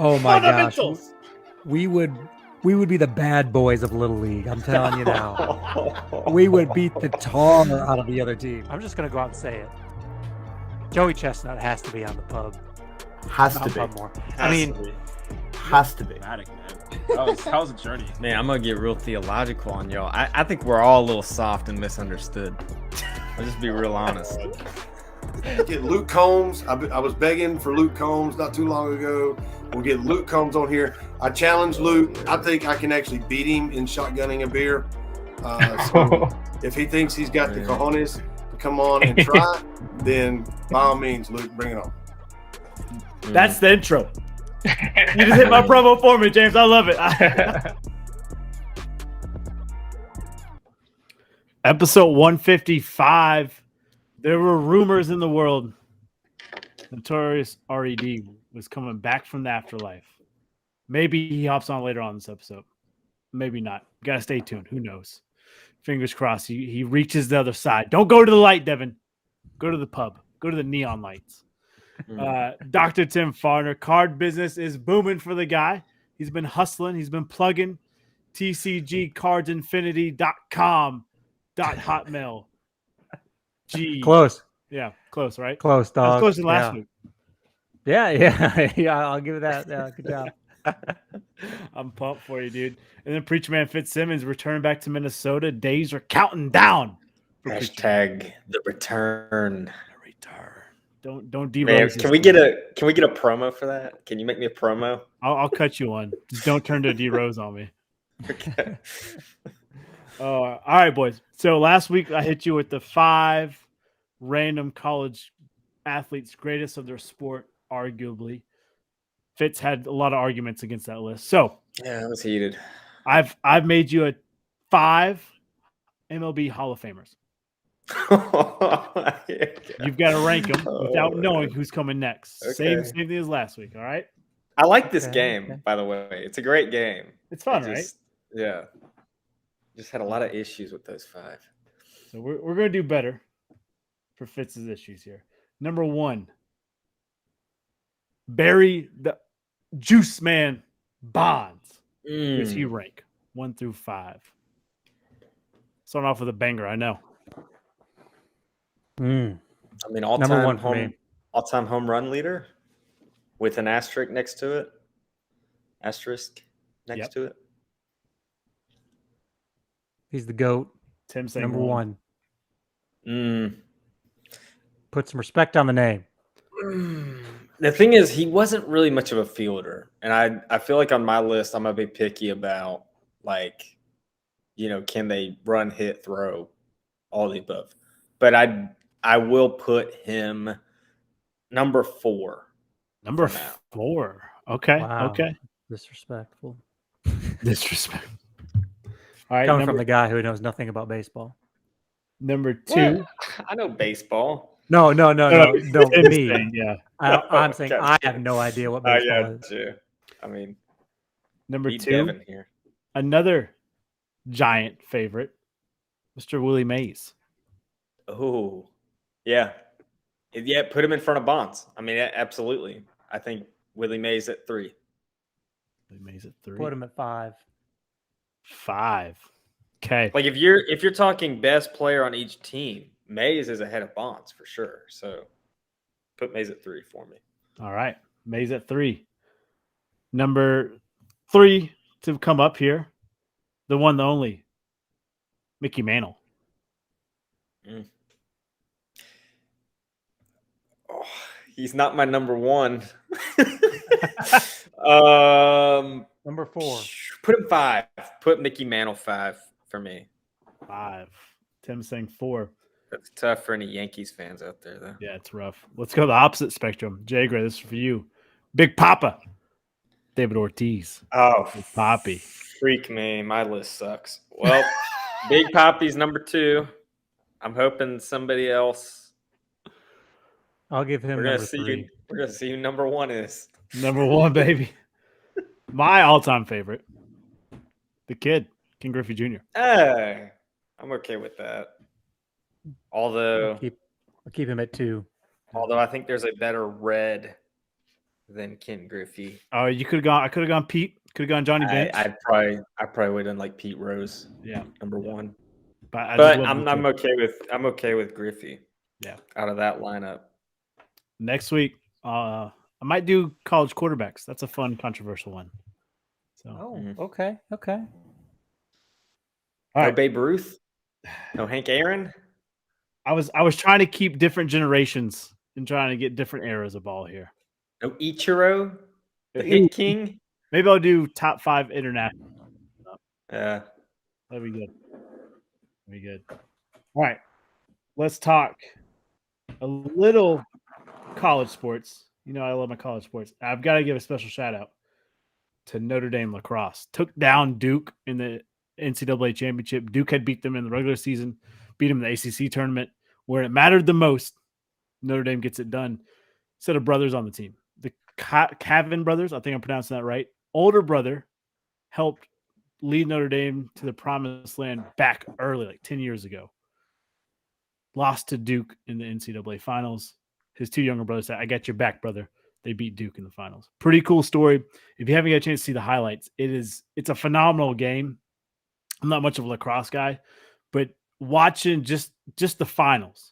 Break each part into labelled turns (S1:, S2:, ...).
S1: Oh my gosh,
S2: Fundamentals.
S1: we would be the bad boys of Little League. I'm telling you now, we would beat the tar out of the other team.
S3: I'm just gonna go out and say it. Joey Chestnut has to be on the pub.
S4: Has to
S3: Mount
S4: be.
S3: Pubmore.
S4: Has to be.
S2: Dramatic, man. That was a journey.
S5: Man, I'm gonna get real theological on y'all. I think we're all a little soft and misunderstood. I'll just be real honest.
S6: Get Luke Combs. I was begging for Luke Combs not too long ago. We'll get Luke Combs on here. I challenge Luke. I think I can actually beat him in shotgunning a beer. So if he thinks he's got the cojones to come on and try, then by all means, Luke, bring it on.
S2: That's the intro. You just hit my promo for me, James. I love it. Episode 155. There were rumors in the world. Notorious R.E.D. was coming back from the afterlife. Maybe he hops on later on this episode. Maybe not. Gotta stay tuned. Who knows? Fingers crossed. He reaches the other side. Don't go to the light, Devin. Go to the pub. Go to the neon lights. Dr. Tim Farner. Card business is booming for the guy. He's been hustling. He's been plugging. TCGcardsinfinity.com. .hotmail. G.
S1: Close.
S2: Yeah, close, right?
S1: Close,
S2: That was
S1: dog.
S2: closer than last week.
S1: Yeah. I'll give it that. Good job.
S2: I'm pumped for you, dude. And then Preacher Man Fitzsimmons returned back to Minnesota. Days are counting down.
S5: Hashtag the return.
S2: Don't derail.
S5: Man, can we get a promo for that? Can you make me a promo?
S2: I'll cut you one. Just don't turn to D Rose on me.
S5: Okay.
S2: All right, boys. So last week I hit you with the 5 random college athletes greatest of their sport, arguably. Fitz had a lot of arguments against that list. So
S5: Yeah, it was heated.
S2: I've made you a 5 MLB Hall of Famers. You've got to rank them without knowing who's coming next.
S5: Okay.
S2: Same thing as last week. All right.
S5: I like this
S1: Okay,
S5: game,
S1: okay.
S5: by the way. It's a great game.
S2: It's fun,
S5: I
S2: right?
S5: Yeah. Just had a lot of issues with those 5.
S2: So we're going to do better for Fitz's issues here. Number 1, Barry the Juice Man Bonds. Where's he rank? 1 through 5. Starting off with a banger, I know.
S5: I mean,
S1: Number
S5: all-time
S1: 1 for me.
S5: all-time home run leader with an asterisk next to it.
S2: Yep.
S5: To it.
S1: He's the GOAT.
S2: Tim saying
S1: Number 1.
S5: Mm.
S1: Put some respect on the name.
S5: The thing is, he wasn't really much of a fielder, and I feel like on my list, I'm gonna be picky about can they run, hit, throw, all the above. But I will put him number 4.
S2: Number
S5: for now.
S2: 4. Okay.
S1: Wow.
S2: Okay.
S1: Disrespectful.
S2: Disrespect. All right.
S1: Coming from the guy who knows nothing about baseball.
S2: Number 2.
S5: What? I know baseball.
S1: No,
S2: Tim's
S1: me.
S2: saying, yeah.
S1: I'm saying
S5: Okay.
S1: I have no idea what
S5: I
S1: baseball is.
S5: got you. I mean,
S2: Number
S5: beat
S2: 2,
S5: Devin here.
S2: another giant favorite, Mr. Willie Mays.
S5: Oh, yeah. Yeah, put him in front of Bonds. I mean, absolutely. I think Willie Mays at 3.
S2: Willie Mays at 3.
S1: Put him at 5.
S2: 5. Okay.
S5: Like if you're talking best player on each team, Mays is ahead of Bonds for sure. So put Mays at 3 for me.
S2: All right. Mays at 3. Number 3 to come up here, the one, the only, Mickey Mantle.
S5: Oh, he's not my number 1.
S1: Number 4.
S5: Put him 5. Put Mickey Mantle 5 for me.
S2: 5. Tim saying 4.
S5: That's tough for any Yankees fans out there, though.
S2: Yeah, it's rough. Let's go the opposite spectrum. Jay Gray, this is for you. Big Papa, David Ortiz.
S5: Oh,
S2: Big Poppy.
S5: freak me. My list sucks. Well, Big Poppy's number 2. I'm hoping somebody else.
S1: I'll give him
S5: We're gonna
S1: number
S5: see
S1: 3.
S5: who, we're gonna see who number 1 is.
S2: Number 1, baby. My all-time favorite, the kid, King Griffey Jr.
S5: I'm okay with that. Although
S1: I'll keep him at 2.
S5: I think there's a better red than Ken Griffey.
S2: Oh, you could have gone. I could have gone Pete. Could have gone Johnny Bench.
S5: I probably would have done like Pete Rose,
S2: yeah,
S5: number one.
S2: but I
S5: But
S2: just love the
S5: I'm
S2: two.
S5: okay with Griffey.
S2: Yeah.
S5: Out of that lineup.
S2: Next week, I might do college quarterbacks. That's a fun, controversial one. So,
S1: Oh, okay.
S2: all
S5: No
S2: right.
S5: Babe Ruth. No Hank Aaron.
S2: I was trying to keep different generations and trying to get different eras of ball here.
S5: No Ichiro. The
S2: Ooh.
S5: Hit King.
S2: Maybe I'll do top 5 international.
S5: Yeah.
S2: That'd be good. That'd be good. All right. Let's talk a little college sports. You know, I love my college sports. I've got to give a special shout out to Notre Dame lacrosse. Took down Duke in the NCAA championship. Duke had beat them in the regular season, beat them in the ACC tournament where it mattered the most. Notre Dame gets it done. Set of brothers on the team. The Cavan brothers, I think I'm pronouncing that right. Older brother helped lead Notre Dame to the promised land back early, like 10 years ago. Lost to Duke in the NCAA finals. His 2 younger brothers said, I got your back, brother. They beat Duke in the finals. Pretty cool story. If you haven't got a chance to see the highlights, it's a phenomenal game. I'm not much of a lacrosse guy, but watching just the finals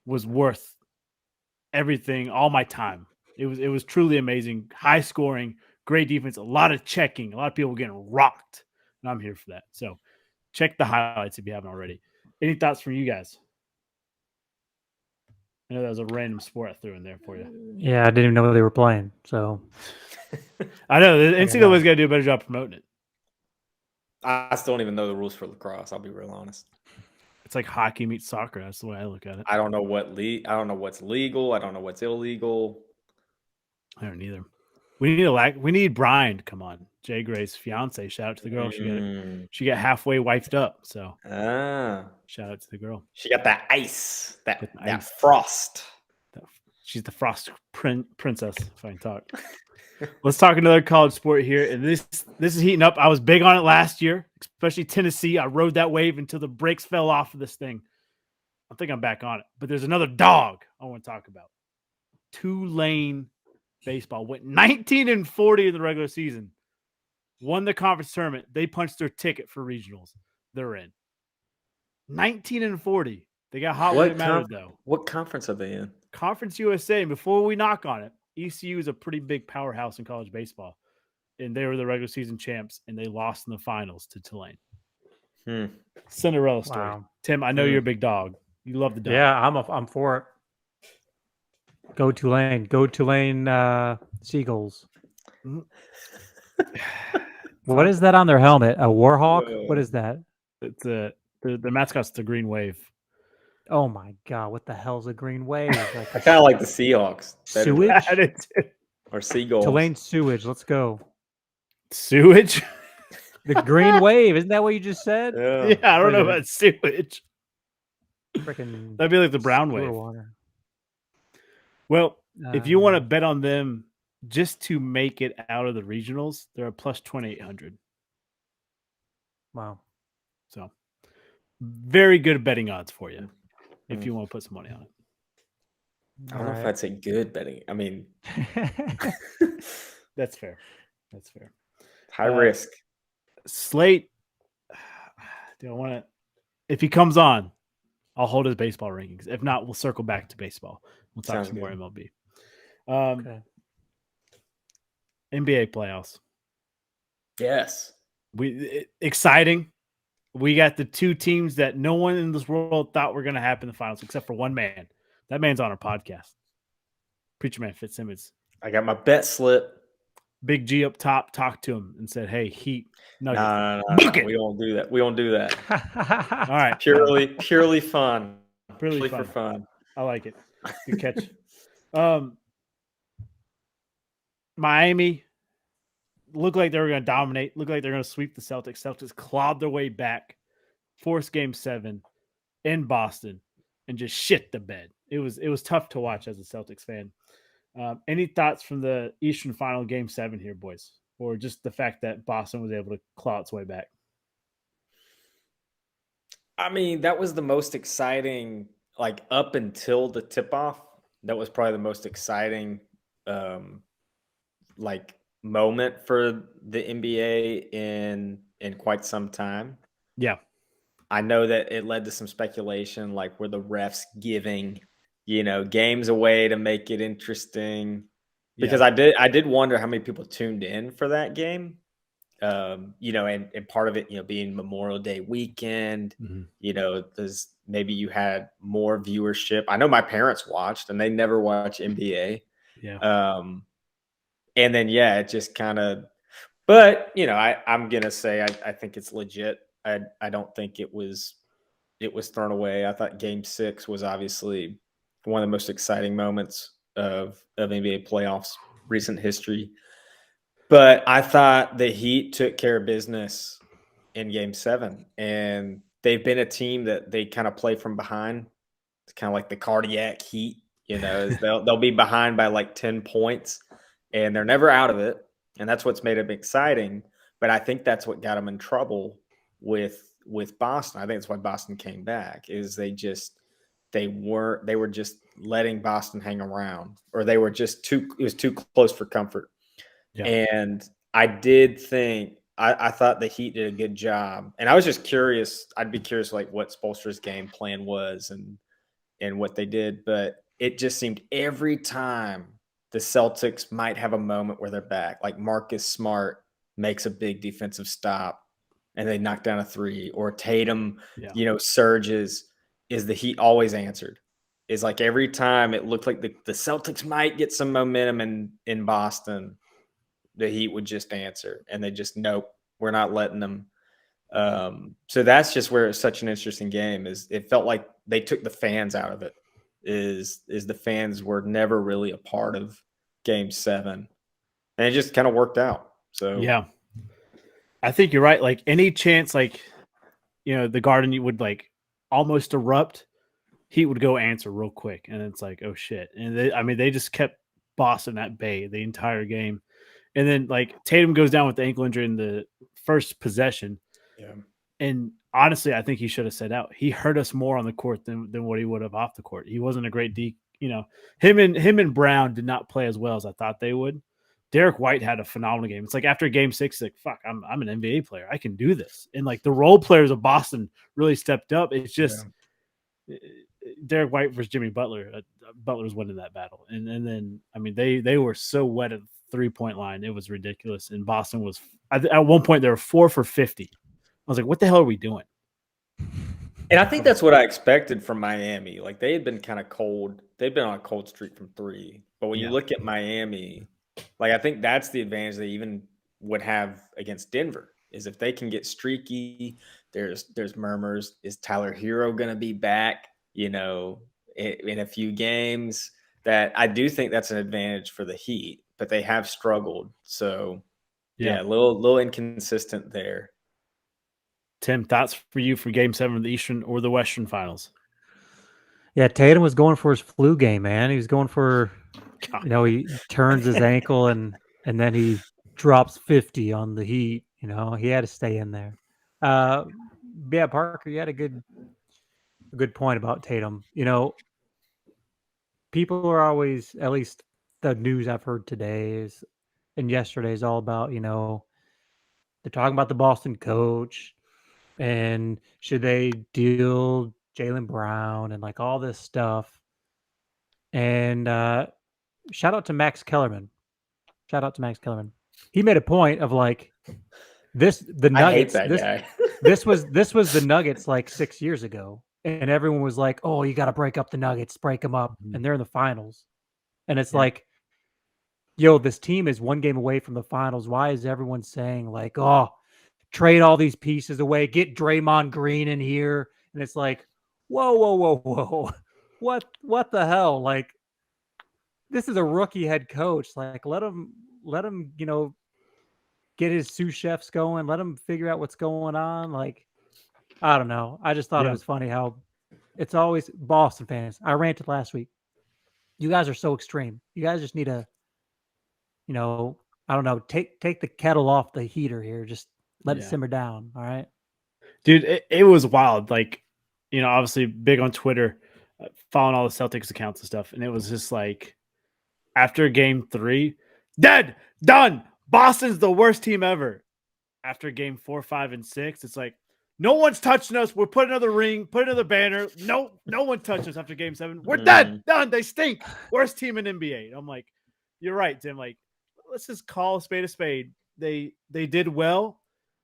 S2: was worth everything, all my time. It was truly amazing. High scoring, great defense, a lot of checking, a lot of people getting rocked. And I'm here for that. So check the highlights if you haven't already. Any thoughts from you guys? I know that was a random sport I threw in there for you.
S3: Yeah, I didn't even know what they were playing. So
S2: I know the NCAA's got to do a better job promoting it.
S5: I still don't even know the rules for lacrosse. I'll be real honest.
S2: It's like hockey meets soccer. That's the way I look at it.
S5: I don't know I don't know what's legal. I don't know what's illegal.
S2: I don't either. We need Brian to come on. Jay Gray's fiance. Shout out to the girl. She got halfway wifed up. So shout out to the girl.
S5: She got that ice, that
S2: ice.
S5: frost.
S2: She's the frost princess. If I can talk. Let's talk another college sport here. And this is heating up. I was big on it last year, especially Tennessee. I rode that wave until the brakes fell off of this thing. I think I'm back on it. But there's another dog I want to talk about. Tulane baseball went 19-40 in the regular season. Won the conference tournament. They punched their ticket for regionals. They're in. 19-40. They got hot when it mattered, though.
S5: What conference are they in?
S2: Conference USA. And before we knock on it, ECU is a pretty big powerhouse in college baseball. And they were the regular season champs, and they lost in the finals to Tulane. Cinderella story.
S3: Wow.
S2: Tim, I know you're a big dog. You love the dog.
S3: yeah, I'm for it. Go Tulane. Go Tulane Seagulls. What is that on their helmet? A Warhawk? What is that?
S2: It's the mascot's the Green Wave.
S3: Oh my god, what the hell's a green wave? Like
S5: I kind of like the Seahawks.
S3: sewage?
S5: Or Seagulls.
S3: Tulane sewage. Let's go.
S2: Sewage?
S3: The green wave. Isn't that what you just said?
S2: Yeah, I don't know about sewage.
S3: Freaking
S2: That'd be like the brown
S3: sewer
S2: wave.
S3: water.
S2: Well, if you want to bet on them just to make it out of the regionals, they're a plus 2,800.
S3: Wow.
S2: So very good betting odds for you if you want to put some money on it.
S5: I don't know if I'd say good betting. I mean,
S2: That's fair. That's fair.
S5: high risk.
S2: Slate, do I want to? If he comes on, I'll hold his baseball rankings. If not, we'll circle back to baseball. We'll talk
S5: Sounds
S2: some more
S5: good.
S2: MLB.
S3: Okay.
S2: NBA playoffs.
S5: Yes.
S2: Exciting. We got the 2 teams that no one in this world thought were going to happen in the finals, except for one man. That man's on our podcast. Preacher Man Fitzsimmons.
S5: I got my bet slip.
S2: Big G up top talked to him and said, "Hey, Heat, no,
S5: No.
S2: Book it.
S5: We don't do that. We don't do that.
S2: all right,
S5: Purely fun.
S2: Purely
S5: for fun.
S2: I like it. Good catch." Miami looked like they were going to dominate. Looked like they're going to sweep the Celtics. Celtics clawed their way back, forced Game 7 in Boston, and just shit the bed. It was tough to watch as a Celtics fan. Any thoughts from the Eastern Final Game 7 here, boys? Or just the fact that Boston was able to claw its way back?
S5: I mean, that was the most exciting, like up until the tip-off. That was probably the most exciting like moment for the NBA in quite some time.
S2: Yeah.
S5: I know that it led to some speculation, like were the refs giving, games away to make it interesting? Because I did wonder how many people tuned in for that game. And part of it, being Memorial Day weekend, there's maybe you had more viewership. I know my parents watched and they never watch NBA.
S2: Yeah.
S5: And then, it just kind of, but I'm going to say, I think it's legit. I don't think it was thrown away. I thought game 6 was obviously one of the most exciting moments of NBA playoffs recent history. But I thought the Heat took care of business in game 7, and they've been a team that they kind of play from behind. It's kind of like the cardiac Heat, they'll be behind by like 10 points and they're never out of it. And that's what's made them exciting. But I think that's what got them in trouble with Boston. I think that's why Boston came back, is they were just letting Boston hang around, or they were just it was too close for comfort. Yeah. And I did think, I thought the Heat did a good job. And I was just curious. I'd be curious like what Spoelstra's game plan was and what they did. But it just seemed every time the Celtics might have a moment where they're back, like Marcus Smart makes a big defensive stop and they knock down a 3, or Tatum, surges, is the Heat always answered. Is like every time it looked like the Celtics might get some momentum in Boston, the Heat would just answer, and they just, nope, we're not letting them. So that's just where it's such an interesting game. Is it felt like they took the fans out of it. Is the fans were never really a part of game 7, and it just kind of worked out. So
S2: yeah, I think you're right. Like any chance, like the Garden would like almost erupt, Heat would go answer real quick, and it's like, oh shit. And they just kept Boston at bay the entire game. And then like Tatum goes down with the ankle injury in the first possession.
S5: Yeah.
S2: And honestly, I think he should have sat out. He hurt us more on the court than what he would have off the court. He wasn't a great him and Brown did not play as well as I thought they would. Derek White had a phenomenal game. It's like after game 6, like, fuck, I'm an NBA player. I can do this. And like the role players of Boston really stepped up. It's just Derek White versus Jimmy Butler. Butler's winning that battle. And then, they were so wet at the 3-point line. It was ridiculous. And Boston was, at one point, they were 4 for 50. I was like, what the hell are we doing?
S5: And I think that's what I expected from Miami. Like they had been kind of cold. They've been on a cold streak from 3. But when you look at Miami, like I think that's the advantage they even would have against Denver, is if they can get streaky. There's murmurs. Is Tyler Hero going to be back? In a few games. That I do think that's an advantage for the Heat, but they have struggled. So a little inconsistent there.
S2: Tim, thoughts for you for game 7 of the Eastern or the Western Finals?
S3: Yeah, Tatum was going for his flu game, man. He was going for, he turns his ankle and then he drops 50 on the Heat. He had to stay in there. Yeah, Parker, you had a good point about Tatum. People are always, at least the news I've heard today and yesterday is all about, they're talking about the Boston coach and should they deal Jaylen Brown and like all this stuff. And shout out to Max Kellerman. He made a point of like the Nuggets.
S5: I hate that guy.
S3: this was the Nuggets like 6 years ago. And everyone was like, oh, you got to break up the Nuggets, break them up. And they're in the finals. And it's like, yo, this team is 1 game away from the finals. Why is everyone saying like, oh, trade all these pieces away, get Draymond Green in here? And it's like, whoa. What the hell? Like, this is a rookie head coach. Like, let him, get his sous chefs going. Let him figure out what's going on. Like, I don't know. I just thought it was funny how it's always Boston fans. I ranted last week. You guys are so extreme. You guys just need to, I don't know, take the kettle off the heater here. Just let it simmer down. All right.
S2: Dude, it was wild. Like, obviously big on Twitter, following all the Celtics accounts and stuff. And it was just like, after game 3, Dead. Done. Boston's the worst team ever. After game 4, 5, and 6, it's like, no one's touching us. We'll put another ring, put another banner. No one touched us after game 7. We're dead. Done. They stink. Worst team in NBA. I'm like, you're right, Tim. Like, let's just call a spade a spade. They did well.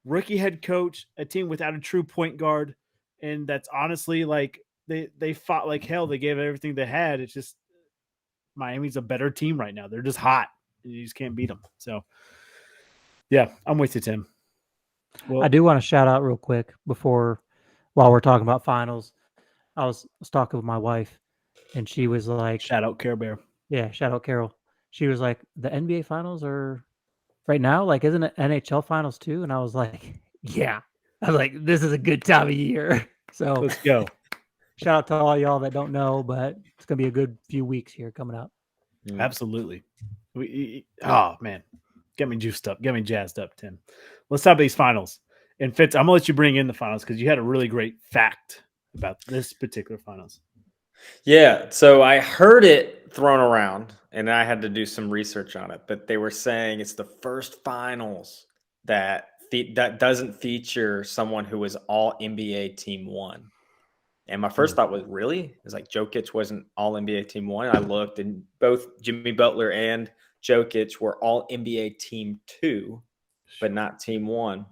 S2: Rookie head coach, a team without a true point guard. And that's honestly like they fought like hell. They gave everything they had. It's just Miami's a better team right now. They're just hot. You just can't beat them. So, yeah, I'm with you, Tim. Well,
S3: I do want to shout out real quick while we're talking about finals. I was talking with my wife, and she was like,
S2: shout out Care Bear.
S3: Yeah, shout out Carol. She was like, the NBA finals are right now, like, isn't it NHL finals too? And I was like, yeah. I was like, this is a good time of year. So
S2: let's go.
S3: Shout out to all y'all that don't know, but it's gonna be a good few weeks here coming up.
S2: Absolutely. Oh man, get me juiced up, get me jazzed up, Tim. Let's talk about these finals. And Fitz, I'm gonna let you bring in the finals because you had a really great fact about this particular finals.
S5: Yeah, so I heard it thrown around, and I had to do some research on it. But they were saying it's the first finals that doesn't feature someone who was All NBA Team 1. And my first thought was, really? It's like Jokic wasn't All NBA Team 1. I looked, and both Jimmy Butler and Jokic were All NBA Team 2, but not Team 1.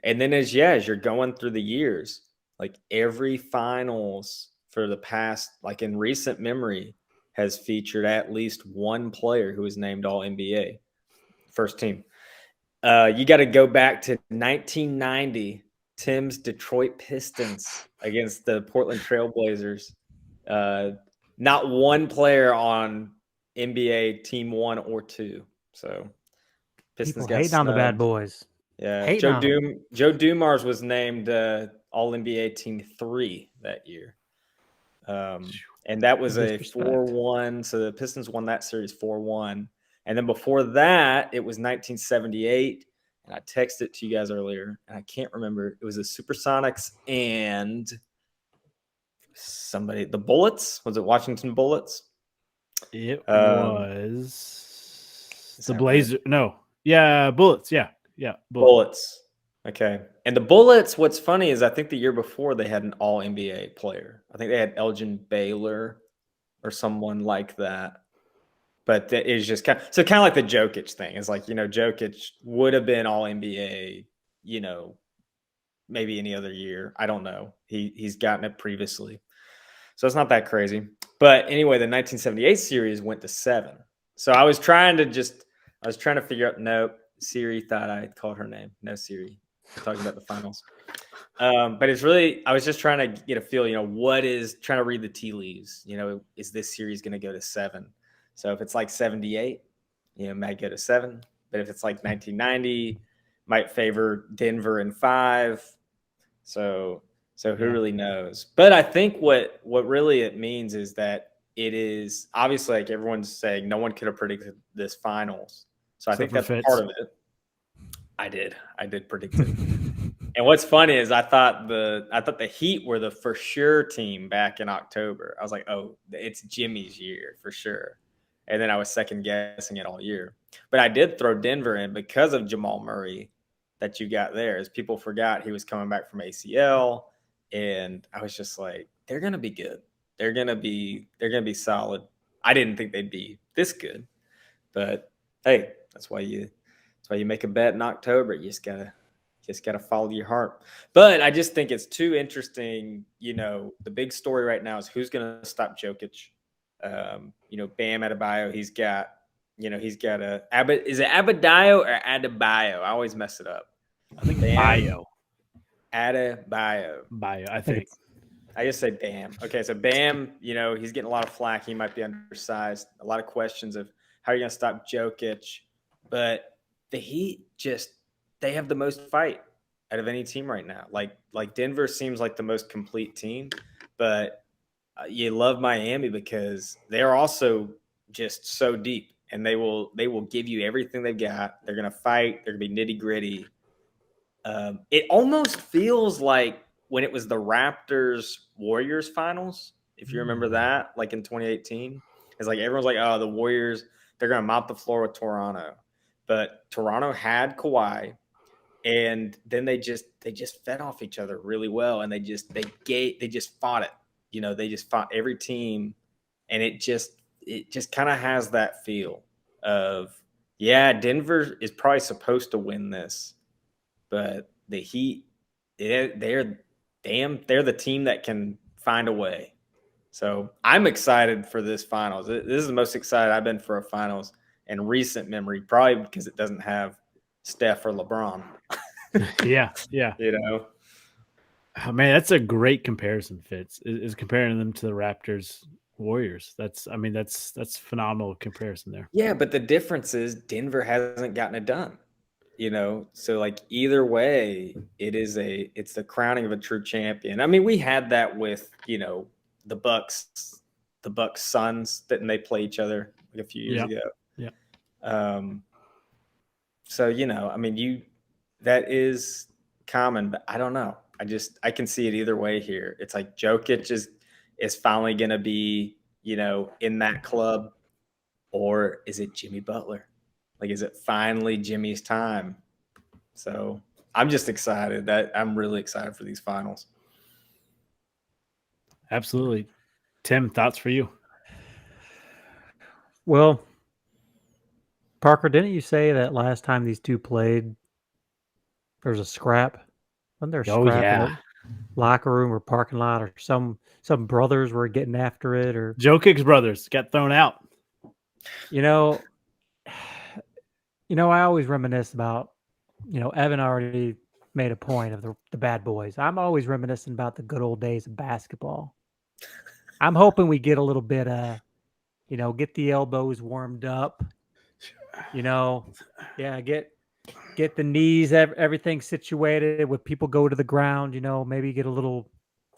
S5: And then as you're going through the years, like every finals for the past, like in recent memory, has featured at least one player who was named All NBA first team. You got to go back to 1990, Tim's Detroit Pistons against the Portland Trailblazers. Not one player on NBA Team 1 or 2. So Pistons
S3: People hating on the bad boys.
S5: Yeah, Joe Dumars was named All NBA Team 3 that year. And that was a 4-1. So the Pistons won that series 4-1. And then before that, it was 1978. And I texted it to you guys earlier, and I can't remember. It was the Supersonics and somebody, the Bullets. Was it Washington Bullets?
S2: It was the Blazers. Right? No. Yeah, Bullets. Yeah.
S5: Bullets. Okay. And the Bullets, what's funny is I think the year before they had an All NBA player. I think they had Elgin Baylor or someone like that. But it is just kind of like the Jokic thing. It's like, Jokic would have been All NBA, maybe any other year. I don't know. He's gotten it previously. So it's not that crazy. But anyway, the 1978 series went to 7. So I was trying to figure out, no, Siri thought I had called her name. No, Siri. I'm talking about the finals. But it's really, I was just trying to get a feel, trying to read the tea leaves. Is this series going to go to 7? So if it's like 78, it might go to 7. But if it's like 1990, might favor Denver in 5. So who really knows? But I think what really it means is that it is obviously, like everyone's saying, no one could have predicted this finals. So I think that's part of it. I did predict it. And what's funny is I thought the Heat were the for sure team back in October. I was like, oh, it's Jimmy's year for sure. And then I was second guessing it all year. But I did throw Denver in because of Jamal Murray that you got there. As people forgot, he was coming back from ACL. And I was just like, they're going to be good. They're going to be solid. I didn't think they'd be this good. But hey, that's why you make a bet in October. You just gotta follow your heart. But I just think it's too interesting. The big story right now is who's gonna stop Jokic. Bam Adebayo, he's got is it Adebayo or Adebayo? I always mess it up.
S2: I think Adebayo.
S5: I think. I just say Bam. Okay, so Bam, he's getting a lot of flack. He might be undersized. A lot of questions of how are you gonna stop Jokic. But the Heat they have the most fight out of any team right now. Like Denver seems like the most complete team, but you love Miami because they're also just so deep, and they will give you everything they've got. They're gonna fight. They're gonna be nitty gritty. It almost feels like when it was the Raptors Warriors finals, if you remember that, like in 2018, it's like everyone's like, oh, the Warriors mop the floor with Toronto. But Toronto had Kawhi, and then they just fed off each other really well, and they just fought it. You know, they just fought every team, and it just kind of has that feel of, yeah, Denver is probably supposed to win this, but the Heat, they're the team that can find a way. So I'm excited for this finals. This is the most excited I've been for a finals in recent memory, probably because it doesn't have Steph or LeBron.
S2: Yeah.
S5: You know,
S2: Oh, man, that's a great comparison, Fitz. Is comparing them to the Raptors Warriors. That's phenomenal comparison there.
S5: yeah, but the difference is Denver hasn't gotten it done. You know, so like either way, it's the crowning of a true champion. I mean, we had that with, you know, the Bucks Suns, didn't they play each other like a few years ago?
S2: Yeah.
S5: So, you know, I mean, that is common, but I don't know. I can see it either way here. It's like Jokic is finally going to be, you know, in that club, or is it Jimmy Butler? Like, is it finally Jimmy's time? So I'm just excited. I'm really excited for these finals.
S2: Absolutely. Tim, thoughts for you?
S3: Well, Parker, didn't you say that last time these two played, there was a scrap? Wasn't there a
S2: Oh,
S3: scrap
S2: yeah.
S3: in the locker room or parking lot, or some brothers were getting after it, or
S2: Jokic's brothers got thrown out.
S3: you know, I always reminisce about, Evan already made a point of the bad boys. I'm always reminiscing about the good old days of basketball. I'm hoping we get a little bit get the elbows warmed up, get the knees, everything situated with people go to the ground, maybe get a little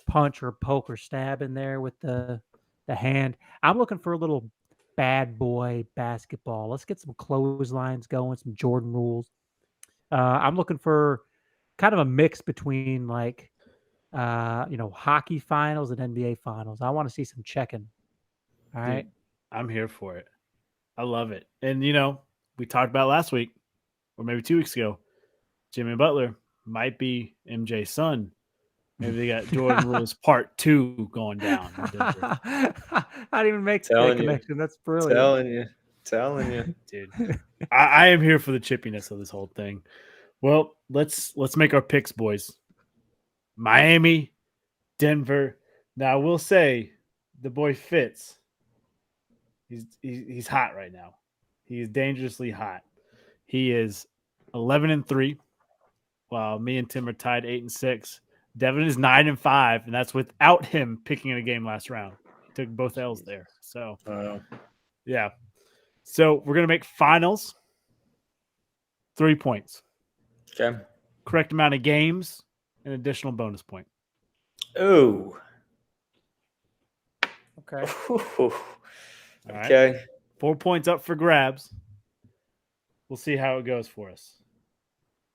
S3: punch or poke or stab in there with the hand. I'm looking for a little bad boy basketball. Let's get some clotheslines going, some Jordan rules. I'm looking for kind of a mix between hockey finals and NBA finals. I want to see some checking. All right.
S2: Dude, I'm here for it. I love it. And, we talked about last week or maybe 2 weeks ago, Jimmy Butler might be MJ's son. Maybe they got Jordan Rules Part 2 going down.
S3: I didn't even make that
S5: Telling you.
S3: connection. That's brilliant.
S5: Telling you.
S2: Dude, I am here for the chippiness of this whole thing. Well, let's make our picks, boys. Miami, Denver. Now, I will say the boy Fitz. He's hot right now. He is dangerously hot. He is 11-3, while me and Tim are tied 8-6. Devin is 9-5, and that's without him picking in a game last round. He took both L's there. So, yeah. So we're gonna make finals 3 points.
S5: Okay.
S2: Correct amount of games, an additional bonus point.
S5: Ooh.
S3: Okay.
S2: All right.
S5: Okay.
S2: 4 points up for grabs. We'll see how it goes for us.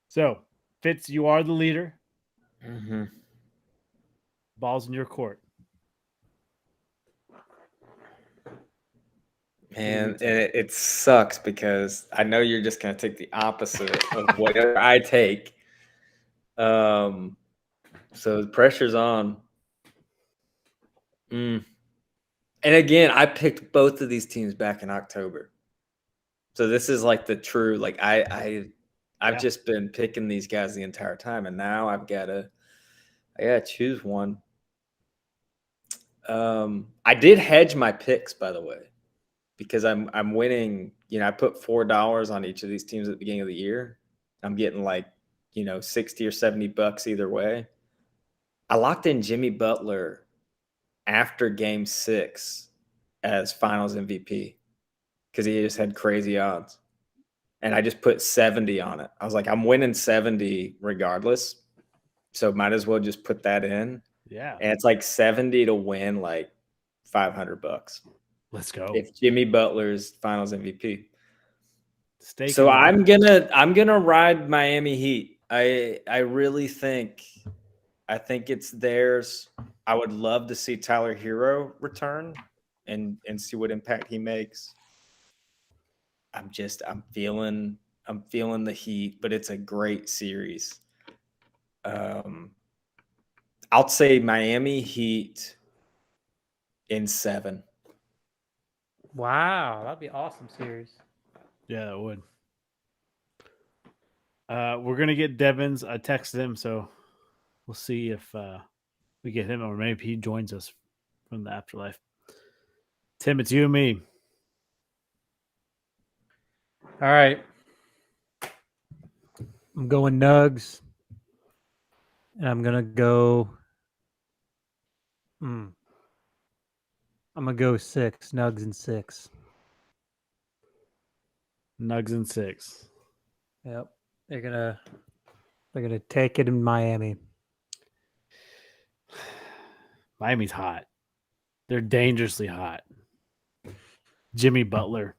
S2: So, Fitz, you are the leader.
S5: Mm-hmm.
S2: Ball's in your court.
S5: Man, and it sucks because I know you're just going to take the opposite of whatever I take. So the pressure's on. And again, I picked both of these teams back in October. So this is like the true, like I've just been picking these guys the entire time, and now I gotta choose one. I did hedge my picks, by the way, because I'm winning. I put $4 on each of these teams at the beginning of the year. I'm getting like, $60 or $70 either way. I locked in Jimmy Butler after Game 6 as Finals MVP because he just had crazy odds, and I just put 70 on it. I was like, I'm winning 70 regardless, so might as well just put that in.
S2: Yeah,
S5: and it's like 70 to win like $500.
S2: Let's go.
S5: If Jimmy Butler's Finals MVP.
S2: Stake
S5: So I'm gonna ride Miami Heat. I really think it's theirs. I would love to see Tyler Hero return and see what impact he makes. I'm feeling the heat, but it's a great series. I'll say Miami Heat in 7.
S3: Wow, that'd be awesome series.
S2: Yeah, it would. We're gonna get Devins. I texted him, so we'll see if we get him, or maybe he joins us from the afterlife. Tim, it's you and me.
S3: All right. I'm going Nugs. And I'm gonna go. I'm gonna go 6. Nugs and 6.
S2: Nugs and 6.
S3: Yep. They're gonna take it in Miami.
S2: Miami's hot. They're dangerously hot. Jimmy Butler.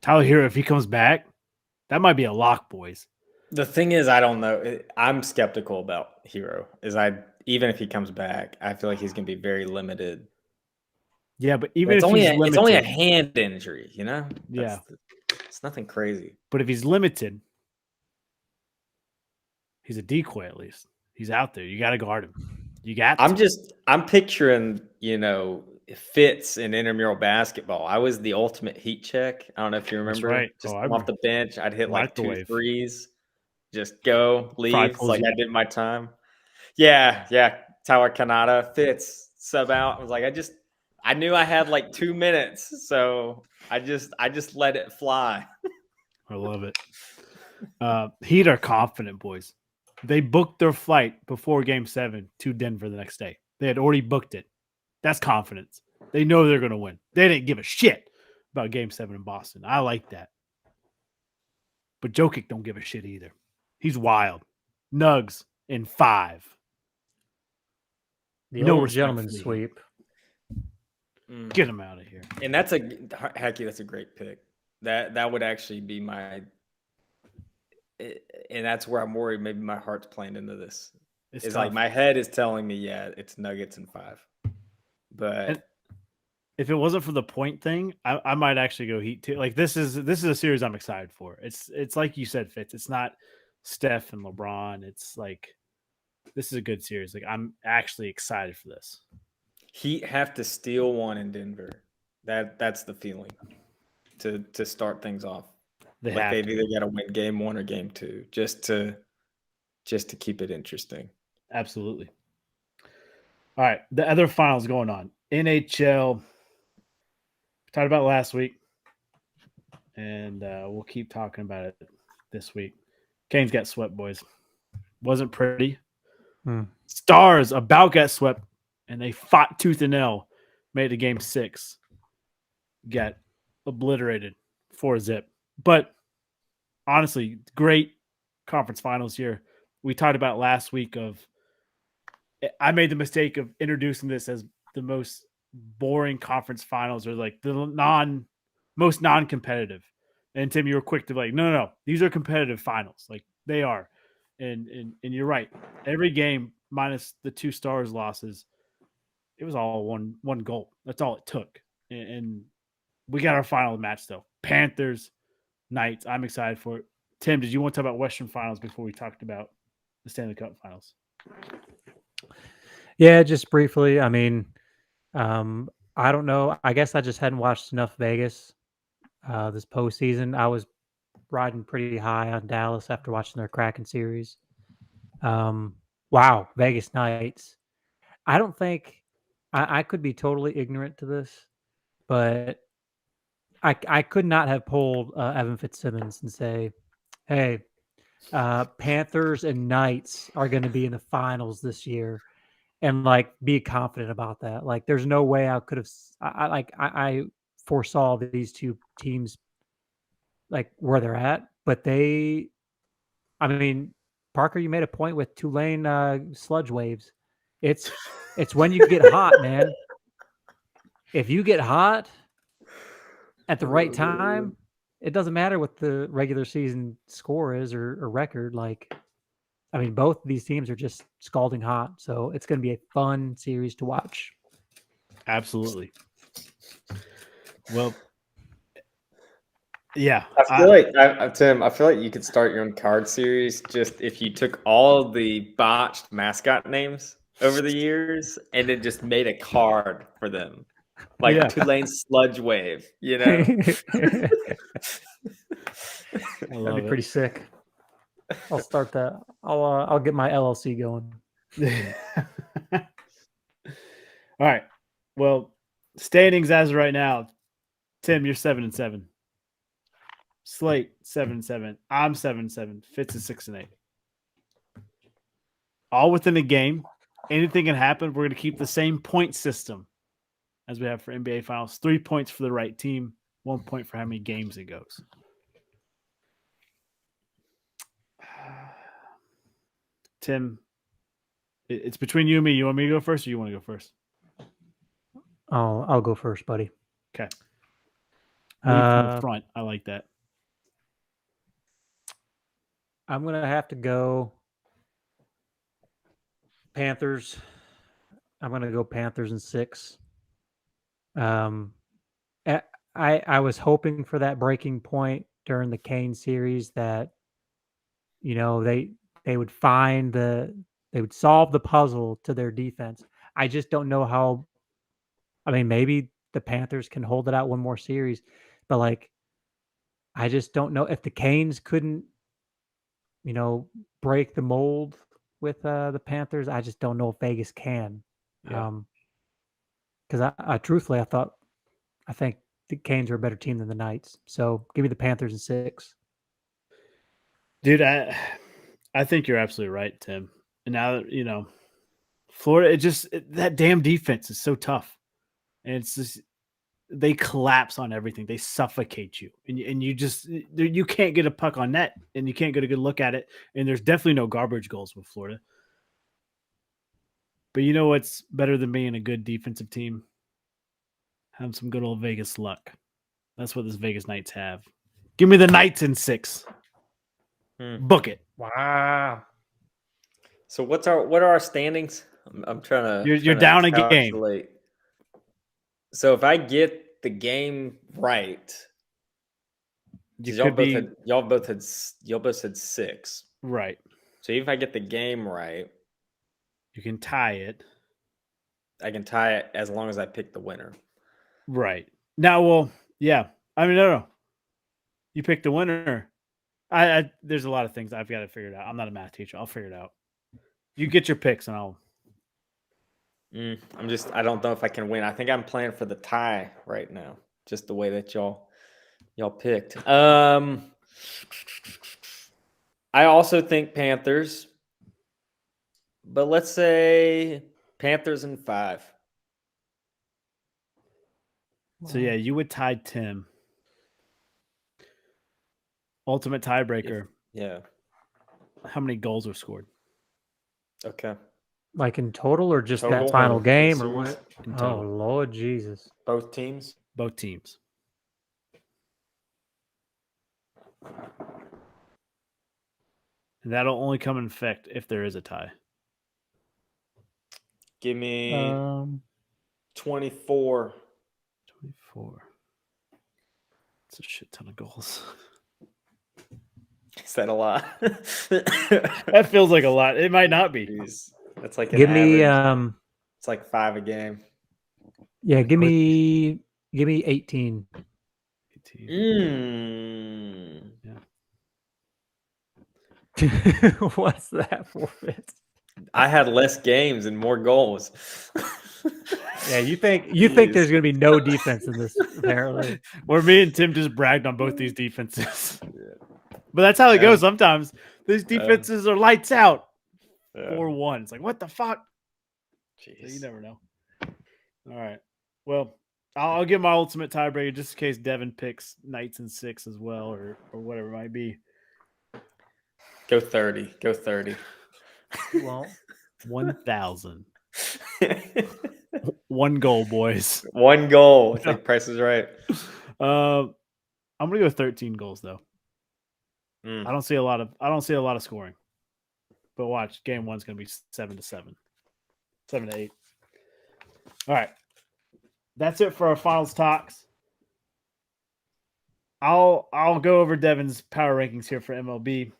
S2: Tyler Hero, if he comes back, that might be a lock, boys.
S5: The thing is, I don't know. I'm skeptical about Hero. Even if he comes back, I feel like he's going to be very limited.
S2: Yeah, but even
S5: It's
S2: if he's limited,
S5: it's only a hand injury, you know?
S2: Yeah.
S5: It's nothing crazy.
S2: But if he's limited, he's a decoy at least. He's out there. You got to guard him. You got to.
S5: I'm picturing, Fitz in intramural basketball. I was the ultimate heat check. I don't know if you remember.
S2: right.
S5: Just
S2: Oh,
S5: off the bench, I'd hit like 2
S2: microwave.
S5: threes. Just go, leave.
S2: Fry
S5: It's like
S2: Posey.
S5: I did my time. Yeah. Tyler Kanata, Fitz, sub out. I was like, I knew I had like 2 minutes, so I just let it fly.
S2: I love it. Heat are confident, boys. They booked their flight before Game 7 to Denver the next day. They had already booked it. That's confidence. They know they're going to win. They didn't give a shit about Game 7 in Boston. I like that. But Jokic don't give a shit either. He's wild. Nugs in 5.
S3: The
S2: No
S3: old
S2: respect
S3: gentleman's
S2: for the Heat.
S3: sweep.
S2: Get him out of here.
S5: And that's a great pick. That would actually be and that's where I'm worried. Maybe my heart's playing into this. It's
S2: tough.
S5: like my head is telling me, yeah, it's Nuggets in 5. But
S2: if it wasn't for the point thing, I might actually go Heat too. Like this is a series I'm excited for. It's like you said, Fitz. It's not Steph and LeBron. It's like this is a good series. Like I'm actually excited for this.
S5: Heat have to steal one in Denver. That's the feeling to start things off. They've either got to win Game 1 or Game 2 just to keep it interesting.
S2: Absolutely. All right, the other finals going on. NHL. We talked about it last week, and we'll keep talking about it this week. Canes got swept, boys. Wasn't pretty. Stars about got swept, and they fought tooth and nail, made it Game 6. Got obliterated 4-0. But honestly, great conference finals here. We talked about last week I made the mistake of introducing this as the most boring conference finals, or like the most non-competitive. And Tim, you were quick to be like, no, these are competitive finals. Like they are. And you're right. Every game minus the 2 Stars losses, it was all one goal. That's all it took. And we got our final match though. Panthers, Knights. I'm excited for it. Tim, did you want to talk about Western Finals before we talked about the Stanley Cup Finals?
S3: Yeah, just briefly. I mean, I don't know. I guess I just hadn't watched enough Vegas this postseason. I was riding pretty high on Dallas after watching their Kraken series. Wow, Vegas Knights. I don't think I could be totally ignorant to this, but I could not have pulled Evan Fitzsimmons and say, hey, Panthers and Knights are going to be in the finals this year, and like be confident about that. Like there's no way I could have I foresaw these two teams like where they're at, but I mean, Parker, you made a point with Tulane sludge waves. It's when you get hot, man. If you get hot at the right time, it doesn't matter what the regular season score is or record. Like, I mean, both these teams are just scalding hot. So it's going to be a fun series to watch.
S2: Absolutely. Well, Yeah.
S5: I feel like Tim. I feel like you could start your own card series just if you took all the botched mascot names over the years and then just made a card for them, like
S2: Yeah.
S5: Tulane Sludge Wave. You know,
S3: That'd
S2: I love
S3: be pretty sick. I'll start that. I'll get my LLC going.
S2: All right. Well, standings as of right now, Tim, you're 7-7. Slate 7-7. I'm 7-7. Fitz is 6-8. All within a game. Anything can happen. We're going to keep the same point system as we have for NBA Finals. 3 points for the right team. 1 point for how many games it goes. Tim, it's between you and me. You want me to go first, or you want to go first?
S3: I'll go first, buddy.
S2: Okay. Lead from the front. I like that.
S3: I'm gonna have to go Panthers. I'm gonna go Panthers in 6. I was hoping for that breaking point during the Kane series that they would they would solve the puzzle to their defense. I just don't know how. I mean, maybe the Panthers can hold it out one more series, but like, I just don't know if the Canes couldn't, break the mold with the Panthers. I just don't know if Vegas can.
S2: Yeah.
S3: Because I truthfully, I think the Canes are a better team than the Knights. So give me the Panthers in 6.
S2: Dude, I think you're absolutely right, Tim. And now that, Florida, that damn defense is so tough. And it's just, they collapse on everything. They suffocate you. And you can't get a puck on net and you can't get a good look at it. And there's definitely no garbage goals with Florida. But you know what's better than being a good defensive team? Have some good old Vegas luck. That's what this Vegas Knights have. Give me the Knights in 6. Book it.
S3: Wow.
S5: So what are our standings? I'm trying to.
S2: You're down a game.
S5: Calculate. So if I get the game right, y'all both had 6.
S2: Right.
S5: So if I get the game right,
S2: you can tie it.
S5: I can tie it as long as I pick the winner.
S2: Right. Now, well, yeah. I mean, no. You pick the winner. There's a lot of things I've got to figure it out. I'm not a math teacher. I'll figure it out. You get your picks and I'll.
S5: I don't know if I can win. I think I'm playing for the tie right now. Just the way that y'all picked. I also think Panthers, but let's say Panthers in 5.
S2: So yeah, you would tie Tim. Ultimate tiebreaker.
S5: Yeah.
S2: How many goals were scored?
S5: Okay.
S3: Like in total or just
S5: Total
S3: that final
S5: or
S3: game or
S5: series?
S3: what?
S2: In
S3: Oh,
S2: total.
S3: Lord Jesus.
S5: Both teams?
S2: Both teams. And that'll only come in effect if there is a tie.
S5: Give me
S2: 24.
S5: 24.
S2: That's a shit ton of goals.
S5: Is that a lot?
S2: That feels like a lot. It might not be.
S5: Jeez. That's like an
S3: Give me
S5: average. It's like 5 a game.
S3: yeah, give me 18.
S2: 18.
S3: What's that for, Fitz?
S5: I had less games and more goals.
S3: Yeah, you think there's gonna be no defense in this, apparently.
S2: Where me and Tim just bragged on both these defenses. But that's how it goes sometimes. These defenses are lights out. 4-1. It's like, what the fuck?
S5: Jeez.
S2: You never know. All right. Well, I'll give my ultimate tiebreaker just in case Devin picks Knights in 6 as well, or whatever it might be.
S5: Go 30. Go 30.
S3: Well,
S2: 1,000. 1 goal, boys.
S5: 1 goal. It's like Price is Right.
S2: I'm gonna go 13 goals though.
S5: Mm.
S2: I don't see a lot of scoring. But watch, game 1's gonna be 7-7. 7-8. All right. That's it for our finals talks. I'll go over Devin's power rankings here for MLB.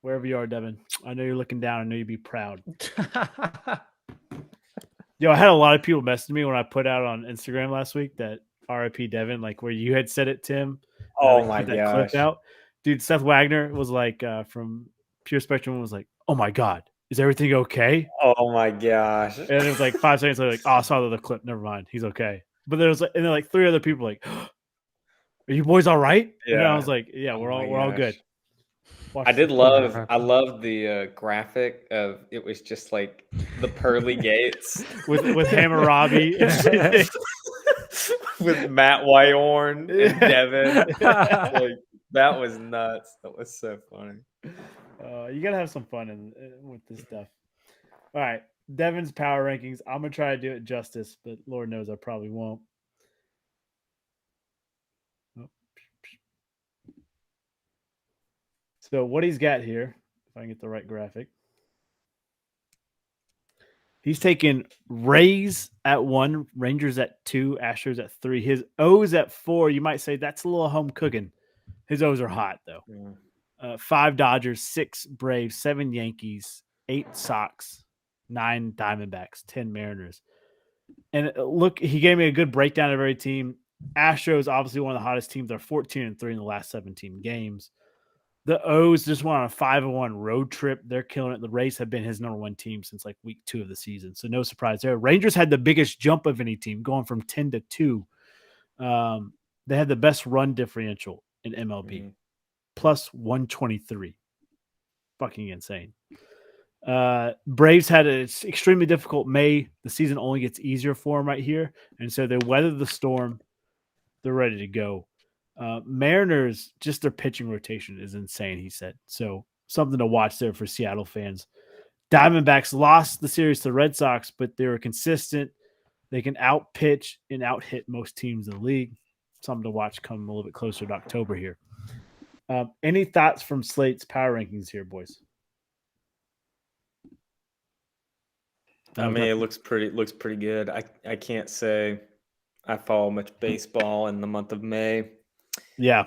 S2: Wherever you are, Devin. I know you're looking down. I know you'd be proud. Yo, I had a lot of people message me when I put out on Instagram last week that RIP Devin, like where you had said it, Tim.
S5: Oh
S2: Like,
S5: my
S2: put that clip
S5: gosh.
S2: out. Dude, Seth Wagner was like from Pure Spectrum was like, "Oh my god, is everything okay?"
S5: Oh my gosh.
S2: And it was like 5 seconds later, like, "Oh, I saw the clip. Never mind, he's okay." But there was like, and then like 3 other people like, "Are you boys all right?" And I
S5: Yeah.
S2: was like, "Yeah,
S5: Oh
S2: we're
S5: my
S2: all good."
S5: gosh.
S2: Watch
S5: I
S2: this.
S5: did love I loved the graphic of it was just like the pearly gates
S2: with Hammurabi and everything.
S5: with Matt Whitehorn and Devin. Like that was nuts. That was so funny.
S2: You gotta have some fun with this stuff. All right, Devin's power rankings. I'm gonna try to do it justice, but Lord knows I probably won't. So what he's got here, if I can get the right graphic, he's taking Rays at 1, Rangers at 2, Astros at 3. His O's at 4. You might say that's a little home cooking. His O's are hot though.
S5: Yeah.
S2: 5 Dodgers, 6 Braves, 7 Yankees, 8 Sox, 9 Diamondbacks, 10 Mariners. And look, he gave me a good breakdown of every team. Astros, obviously one of the hottest teams. They're 14-3 in the last 17 games. The O's just went on a 5-1 road trip. They're killing it. The Rays have been his number 1 team since like week 2 of the season. So no surprise there. Rangers had the biggest jump of any team, going from 10-2. They had the best run differential in MLB, plus 123. Fucking insane. Braves had an extremely difficult May. The season only gets easier for them right here. And so they weathered the storm. They're ready to go. Mariners, just their pitching rotation is insane, he said. So something to watch there for Seattle fans. Diamondbacks lost the series to the Red Sox, but they were consistent. They can out-pitch and out-hit most teams in the league. Something to watch come a little bit closer to October here. Any thoughts from Slate's power rankings here, boys?
S5: I mean, it looks pretty good. I can't say I follow much baseball in the month of May.
S2: Yeah.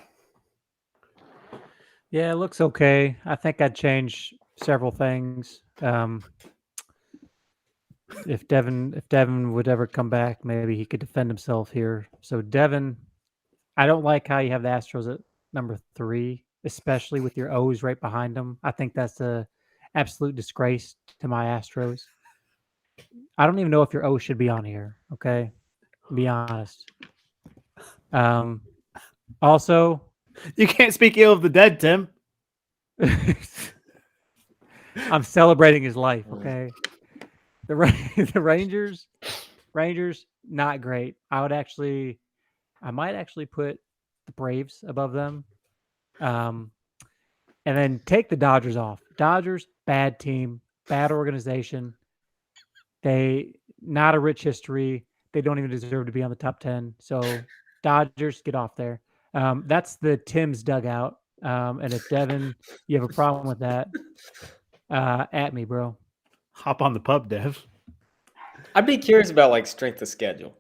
S3: Yeah, it looks okay. I think I'd change several things. If Devin would ever come back, maybe he could defend himself here. So Devin, I don't like how you have the Astros at number 3, especially with your O's right behind them. I think that's a absolute disgrace to my Astros. I don't even know if your O should be on here. Okay, be honest. Also,
S2: you can't speak ill of the dead, Tim.
S3: I'm celebrating his life. Okay, the Rangers, not great. I might actually put the Braves above them, and then take the Dodgers off. Dodgers, bad team, bad organization. They not a rich history. They don't even deserve to be on the top 10. So Dodgers, get off there. That's the Tim's dugout. And if Devin, you have a problem with that, at me, bro.
S2: Hop on the pub, Dev.
S5: I'd be curious about like strength of schedule.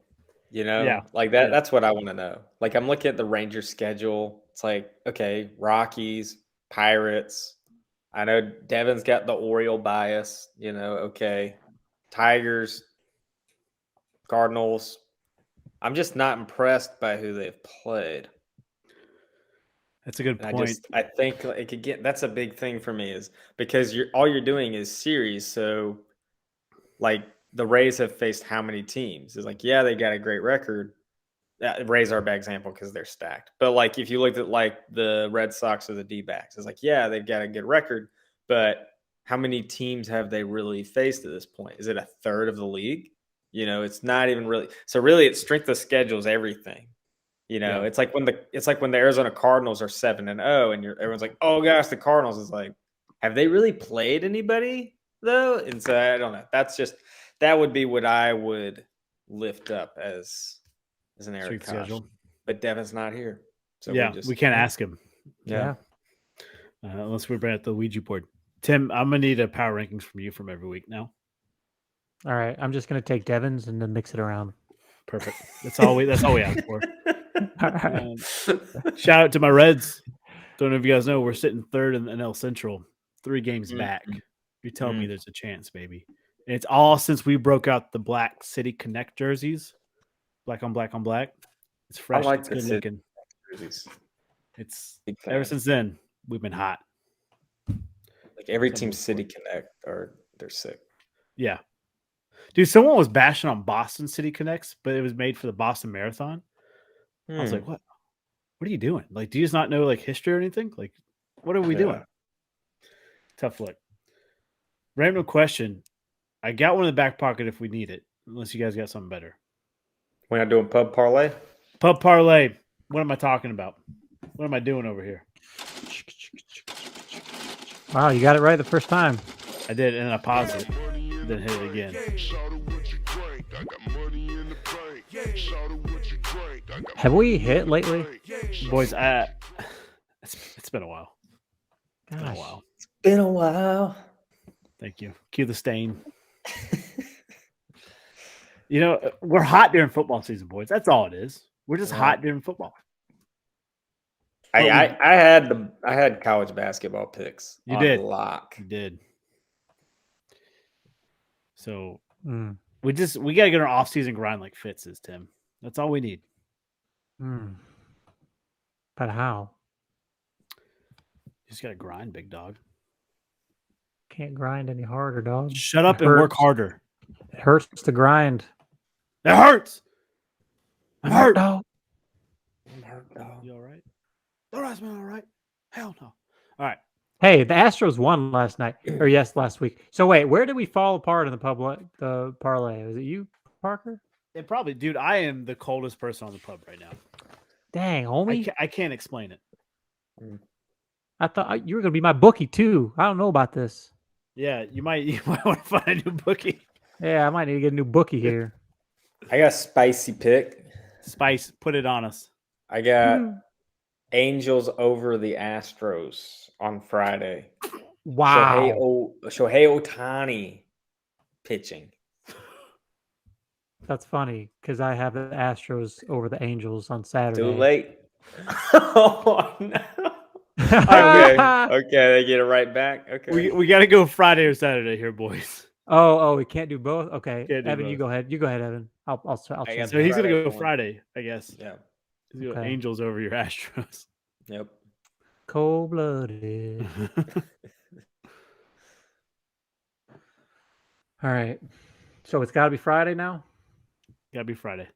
S2: Yeah.
S5: Like that. That's what I want to know. Like I'm looking at the Rangers schedule. It's like, okay, Rockies, Pirates. I know Devin's got the Oriole bias, okay. Tigers, Cardinals. I'm just not impressed by who they've played.
S2: That's a good point.
S5: I think it could get. That's a big thing for me is because all you're doing is series. So, like the Rays have faced how many teams? It's like, yeah, they got a great record. Rays are a bad example because they're stacked. But like if you looked at like the Red Sox or the D-backs, it's like, yeah, they've got a good record, but how many teams have they really faced at this point? Is it a third of the league? It's not even really. So really, it's strength of schedule is everything. It's like when the Arizona Cardinals are 7-0, and everyone's like, oh gosh, the Cardinals is like, have they really played anybody though? And so I don't know. That would be what I would lift up as an Eric schedule. But Devin's not here, so we
S2: can't ask him.
S3: Yeah.
S2: Unless we bring out the Ouija board. Tim, I'm gonna need a power rankings from you from every week now.
S3: All right, I'm just gonna take Devin's and then mix it around.
S2: Perfect. That's all we ask for. Um, shout out to my Reds. Don't know if you guys know, we're sitting third in the NL Central, 3 games back. You're telling me there's a chance, baby. And it's all since we broke out the Black City Connect jerseys. Black on black on black. It's fresh.
S5: like
S2: It's
S5: the
S2: good
S5: City
S2: looking.
S5: jerseys.
S2: It's
S5: Big
S2: ever
S5: fan.
S2: since then, we've been hot.
S5: Like every team City Connect they're sick.
S2: Yeah. Dude, someone was bashing on Boston City Connects, but it was made for the Boston Marathon. I was like, what? What are you doing? Like, do you just not know like history or anything? Like, what are we doing? Tough look. Random question. I got one in the back pocket if we need it, unless you guys got something better.
S5: We're not doing pub parlay.
S2: Pub parlay. What am I talking about? What am I doing over here?
S3: Wow, you got it right the first time.
S2: I did, and then I paused it, then hit it again.
S3: Have we hit lately?
S2: Boys, it's been a while. It's been a
S3: Gosh.
S2: while.
S5: Been a while.
S2: Thank you. Cue the stain. You know, we're hot during football season, boys. That's all it is. We're just hot during football.
S5: I had college basketball picks.
S2: You
S5: on
S2: did.
S5: lock.
S2: You did. So
S3: Mm.
S2: we gotta get our off-season grind like Fitz is, Tim. That's all we need.
S3: Mm. But how?
S2: Just gotta grind, big dog.
S3: Can't grind any harder, dog.
S2: Shut up
S3: It
S2: and work
S3: hurts.
S2: harder.
S3: It hurts to grind.
S2: It hurts. I'm hurt.
S3: No.
S2: You all right? Don't ask me all right. Hell no. All right.
S3: Hey, the Astros won last night, or last week. So wait, where did we fall apart in the parlay? Was it you, Parker?
S2: It probably, dude, I am the coldest person on the pub right now.
S3: Dang, homie.
S2: I can't explain it.
S3: I thought you were gonna be my bookie too. I don't know about this.
S2: Yeah, you might want to find a new bookie.
S3: Yeah, I might need to get a new bookie here.
S5: I got a spicy pick.
S2: Spice, put it on us.
S5: I got Angels over the Astros on Friday.
S3: Wow,
S5: Shohei Ohtani pitching.
S3: that's funny because I have the Astros over the Angels on Saturday.
S5: Too late. Oh no. Okay, they get it right back. Okay.
S2: We got to go Friday or Saturday here, boys.
S3: Oh, we can't do both. Okay,
S2: Can't do
S3: Evan, you
S2: both.
S3: go ahead. You go ahead, Evan. I'll
S5: I
S3: change
S5: guess
S2: So
S3: it.
S2: he's gonna go
S5: Friday.
S2: Friday, I guess.
S5: Yeah.
S2: He's gonna go
S3: Okay.
S2: Angels over your Astros.
S5: Yep.
S3: Cold blooded. All right, so it's got to be Friday now.
S2: Gotta be Friday.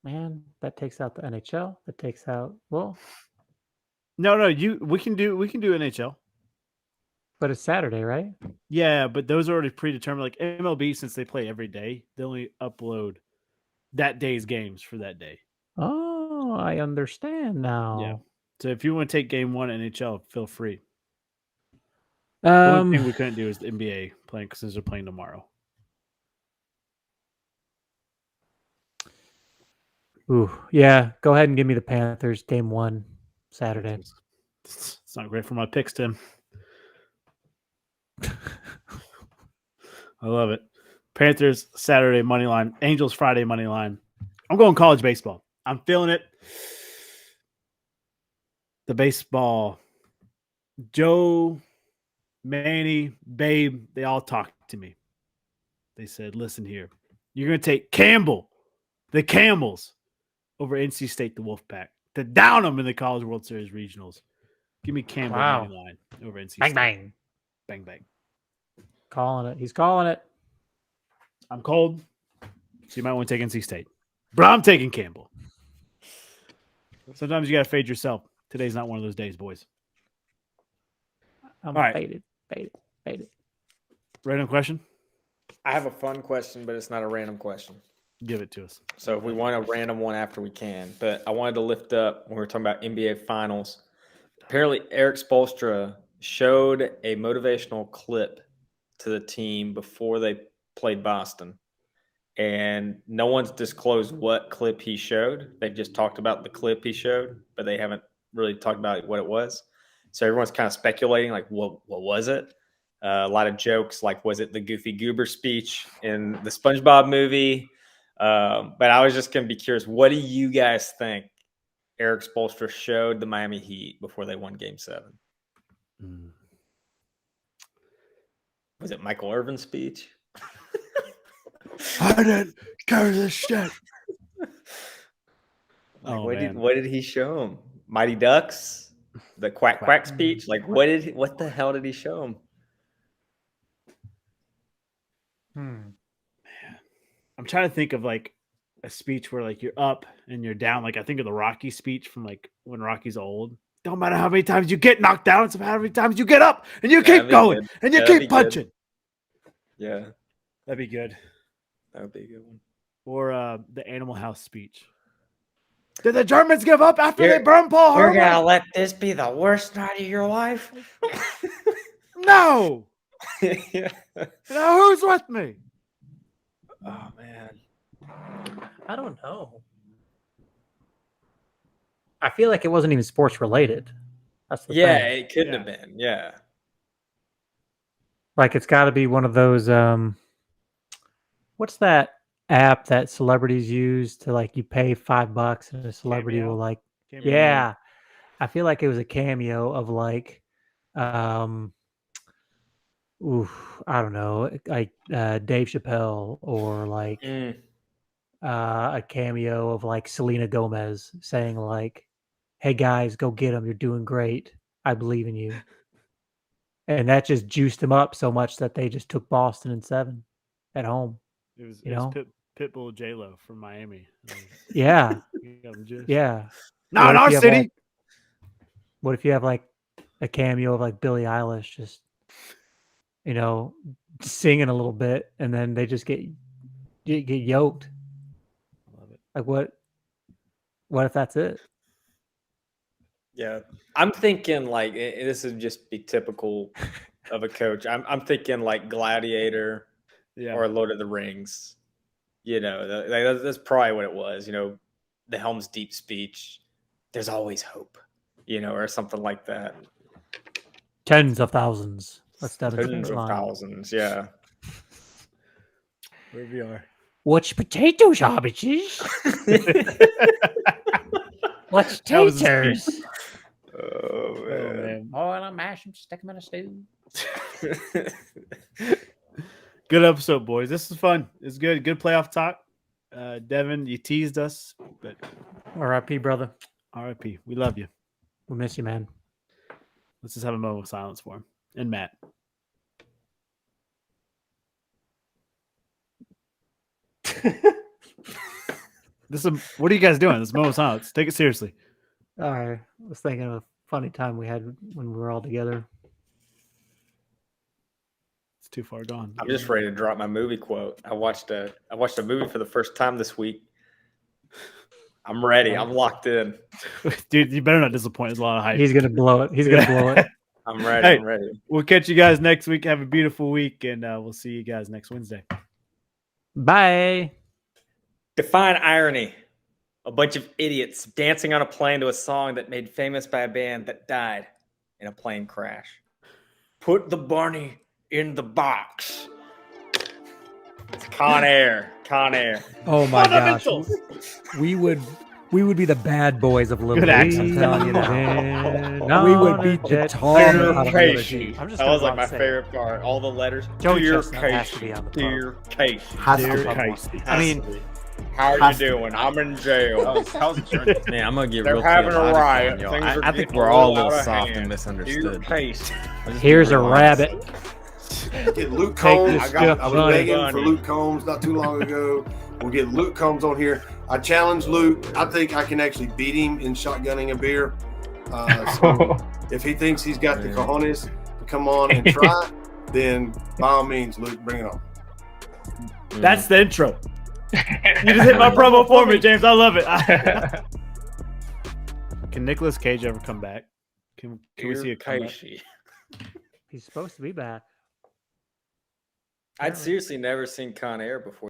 S3: Man, that takes out the NHL. That takes out
S2: No, we can do NHL.
S3: but it's Saturday, right?
S2: Yeah, but those are already predetermined. Like MLB, since they play every day, they only upload that day's games for that day.
S3: Oh, I understand now.
S2: So if you want to take game one NHL, feel free. The only thing we couldn't do is the NBA playing because they're playing tomorrow.
S3: Ooh, yeah. Go ahead and give me the Panthers game 1 Saturday.
S2: It's not great for my picks, Tim. I love it. Panthers Saturday money line. Angels Friday money line. I'm going college baseball. I'm feeling it. The baseball. Joe, Manny, Babe, they all talked to me. They said, listen here. You're going to take Campbell, the Camels, over NC State, the Wolfpack, to down them in the College World Series regionals. Give me Campbell
S3: Wow.
S2: money line over NC
S3: Bang
S2: State.
S3: bang.
S2: Bang, bang.
S3: Calling it. He's calling it.
S2: I'm cold, so you might want to take NC State. But I'm taking Campbell. Sometimes you got to fade yourself. Today's not one of those days, boys.
S3: I'm
S2: All right.
S3: faded.
S2: Random question?
S5: I have a fun question, but it's not a random question.
S2: Give it to us.
S5: So if we want a random one after we can. But I wanted to lift up when we were talking about NBA Finals. Apparently, Eric Spoelstra showed a motivational clip to the team before they played Boston. And no one's disclosed what clip he showed. They just talked about the clip he showed, but they haven't really talked about what it was. So everyone's kind of speculating, like, what was it? A lot of jokes, like, was it the Goofy Goober speech in the SpongeBob movie? But I was just going to be curious. What do you guys think Eric Spoelstra showed the Miami Heat before they won Game 7? Was it Michael Irvin's speech?
S2: I didn't carry this shit. Oh,
S5: what
S2: man.
S5: did he show him? Mighty Ducks? The quack speech? Like what the hell did he show him?
S2: I'm trying to think of like a speech where like you're up and you're down. Like I think of the Rocky speech from like when Rocky's old. Don't matter how many times you get knocked down, it's about how many times you get up and you keep going
S5: good.
S2: and you
S5: That'd be
S2: keep punching.
S5: Yeah,
S2: That'd be good.
S5: that would be a good one.
S2: Or the Animal House speech. Did the Germans give up after
S5: You're-
S2: they burned Paul
S5: You're
S2: Harvey?
S5: gonna let this be the worst night of your life?
S2: No.
S5: Yeah.
S2: Now who's with me?
S5: Oh man.
S3: I don't know. I feel like it wasn't even sports related. That's the
S5: Yeah,
S3: thing.
S5: it couldn't have been. Yeah.
S3: Like it's got to be one of those. What's that app that celebrities use to like you pay $5 and a celebrity
S2: Cameo?
S3: will like
S2: Cameo.
S3: yeah. I feel like it was a cameo of like I don't know, like Dave Chappelle or like a cameo of like Selena Gomez saying like, "Hey guys, go get him. You're doing great. I believe in you." And that just juiced them up so much that they just took Boston in 7 at home.
S2: It was,
S3: You
S2: it was
S3: know?
S2: Pitbull J-Lo from Miami.
S3: Yeah,
S2: Yeah.
S3: yeah.
S2: Not in
S3: What if
S2: our
S3: you have,
S2: city.
S3: like- what if you have like a cameo of like Billie Eilish just, singing a little bit, and then they just get yoked?
S2: Love it.
S3: Like what if that's it?
S5: Yeah. I'm thinking like this would just be typical of a coach. I'm thinking like Gladiator
S2: Yeah.
S5: or Lord of the Rings. That's probably what it was. The Helm's Deep speech. There's always hope. Or something like that.
S3: Tens of thousands. That's Devin
S5: Tens
S3: Smith's
S5: of
S3: line.
S5: thousands. Yeah.
S2: Where we are.
S3: What's potatoes, hobbitses? What's
S2: That was his
S3: taters?
S5: Oh man.
S3: Boil them, mash them, stick them in a stew.
S2: Good episode, boys. This is fun. It's good. Good playoff talk. Devin, you teased us, but
S3: R.I.P. brother.
S2: RIP. We love you.
S3: We miss you, man.
S2: Let's just have a moment of silence for him. And Matt. What are you guys doing? This is a moment of silence. Take it seriously.
S3: All right. I was thinking of a funny time we had when we were all together.
S2: It's too far gone.
S5: I'm just ready to drop my movie quote. I watched a movie for the first time this week. I'm ready. I'm locked in.
S2: Dude, you better not disappoint. There's a lot of hype.
S3: He's gonna blow it. He's gonna blow it.
S5: I'm ready.
S2: Hey.
S5: I'm ready.
S2: We'll catch you guys next week. Have a beautiful week, and we'll see you guys next Wednesday.
S3: Bye.
S5: Define irony. A bunch of idiots dancing on a plane to a song that made famous by a band that died in a plane crash. Put the Barney in the box. It's Con Air. Con Air.
S1: Oh my gosh.
S2: Fundamentals.
S1: We would be the bad boys of Little
S2: Good
S1: League.
S2: accent.
S1: I'm telling you now.
S3: We
S1: We would beat the tar
S5: Dear
S1: out of the other
S5: Casey.
S1: team.
S3: I'm just
S5: That
S3: gonna
S5: was
S3: go
S5: like
S3: out
S5: my
S3: and say it.
S5: favorite part. All the letters.
S3: Joey
S5: Dear
S3: Chestnut has to
S5: Casey.
S3: be on the
S5: Dear Casey.
S4: Has
S2: Dear
S4: to be.
S2: Casey.
S3: I mean,
S5: How are
S4: Has
S5: you
S4: to be.
S5: doing? I'm in jail.
S7: How's the journey?
S8: Man, I'm gonna get
S5: They're
S8: real
S5: having a
S8: chaotic on
S5: riot.
S8: y'all.
S5: Things are
S8: I think
S5: getting
S8: we're all a
S5: out
S8: little
S5: of
S8: soft
S5: hand.
S8: and
S5: Dear
S8: misunderstood.
S5: Casey.
S8: I'll just
S3: here's
S8: be
S3: a
S8: real honest.
S3: rabbit.
S6: Get Luke
S3: Take
S6: Combs.
S3: this
S6: I
S3: stuff,
S6: was
S3: Bunny.
S6: begging for Luke Combs not too long ago. We'll get Luke Combs on here. I challenge Luke. I think I can actually beat him in shotgunning a beer. So if he thinks he's got the cojones to come on and try, then by all means, Luke, bring it on.
S2: That's the intro. You just hit my promo for me, James. I love it. Can Nicolas Cage ever come back? Can we see a comeback?
S5: Casey.
S3: He's supposed to be back.
S5: I'd seriously never seen Con Air before.